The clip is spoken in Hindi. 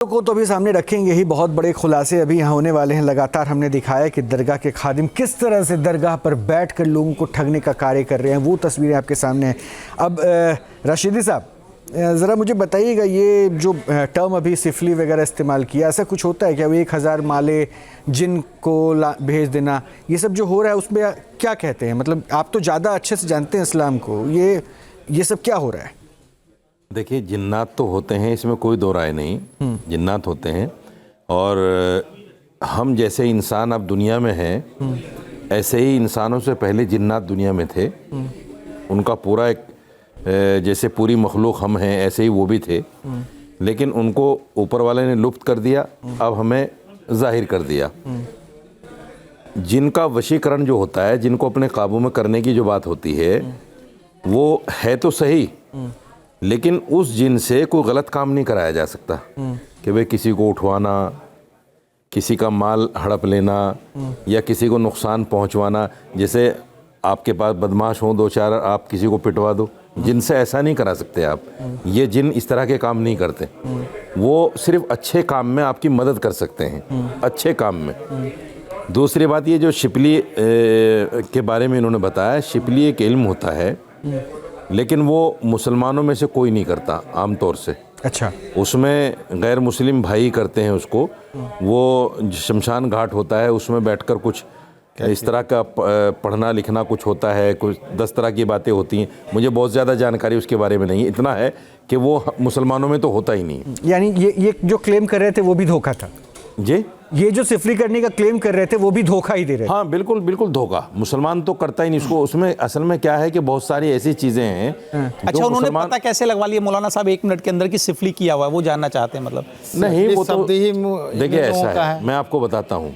को तो अभी सामने रखेंगे ही, बहुत बड़े खुलासे अभी यहाँ होने वाले हैं। लगातार हमने दिखाया कि दरगाह के खादिम किस तरह से दरगाह पर बैठकर लोगों को ठगने का कार्य कर रहे हैं, वो तस्वीरें आपके सामने हैं। अब राशिदी साहब, ज़रा मुझे बताइएगा, ये जो टर्म अभी सिफली वगैरह इस्तेमाल किया, ऐसा कुछ होता है क्या? वो 1000 माले जिन को भेज देना, ये सब जो हो रहा है उसमें क्या कहते हैं? मतलब आप तो ज़्यादा अच्छे से जानते हैं इस्लाम को, ये सब क्या हो रहा है? देखिए, जिन्नात तो होते हैं, इसमें कोई दो राय नहीं। जिन्नात होते हैं, और हम जैसे इंसान अब दुनिया में हैं, ऐसे ही इंसानों से पहले जिन्नात दुनिया में थे। उनका पूरा एक जैसे पूरी मखलूक हम हैं, ऐसे ही वो भी थे, लेकिन उनको ऊपर वाले ने लुप्त कर दिया, अब हमें जाहिर कर दिया। जिनका वशीकरण जो होता है, जिनको अपने काबू में करने की जो बात होती है, वो है तो सही, लेकिन उस जिन से कोई गलत काम नहीं कराया जा सकता कि भाई किसी को उठवाना, किसी का माल हड़प लेना, या किसी को नुकसान पहुंचवाना। जैसे आपके पास बदमाश हो 2-4, आप किसी को पिटवा दो, जिनसे ऐसा नहीं करा सकते आप। ये जिन इस तरह के काम नहीं करते, वो सिर्फ अच्छे काम में आपकी मदद कर सकते हैं, अच्छे काम में। दूसरी बात, ये जो शिपली के बारे में इन्होंने बताया, शिपली एक इल्म होता है, लेकिन वो मुसलमानों में से कोई नहीं करता आमतौर से। अच्छा, उसमें गैर मुस्लिम भाई करते हैं उसको। वो शमशान घाट होता है, उसमें बैठकर कुछ इस तरह का पढ़ना लिखना कुछ होता है, कुछ 10 तरह की बातें होती हैं। मुझे बहुत ज़्यादा जानकारी उसके बारे में नहीं, इतना है कि वो मुसलमानों में तो होता ही नहीं। यानी ये जो क्लेम कर रहे थे वो भी धोखा था जी? ये जो सिफली करने का क्लेम कर रहे थे वो भी धोखा ही दे रहे थे? हाँ, बिल्कुल बिल्कुल धोखा। मुसलमान तो करता ही नहीं इसको। उसमें असल में क्या है कि बहुत सारी ऐसी चीज़ें हैं। अच्छा, उन्होंने पता कैसे लगवा लिया मौलाना साहब 1 मिनट के अंदर की सिफली किया हुआ है? वो जानना चाहते हैं। मतलब नहीं, वो तो देखिए ऐसा है, मैं आपको बताता हूँ।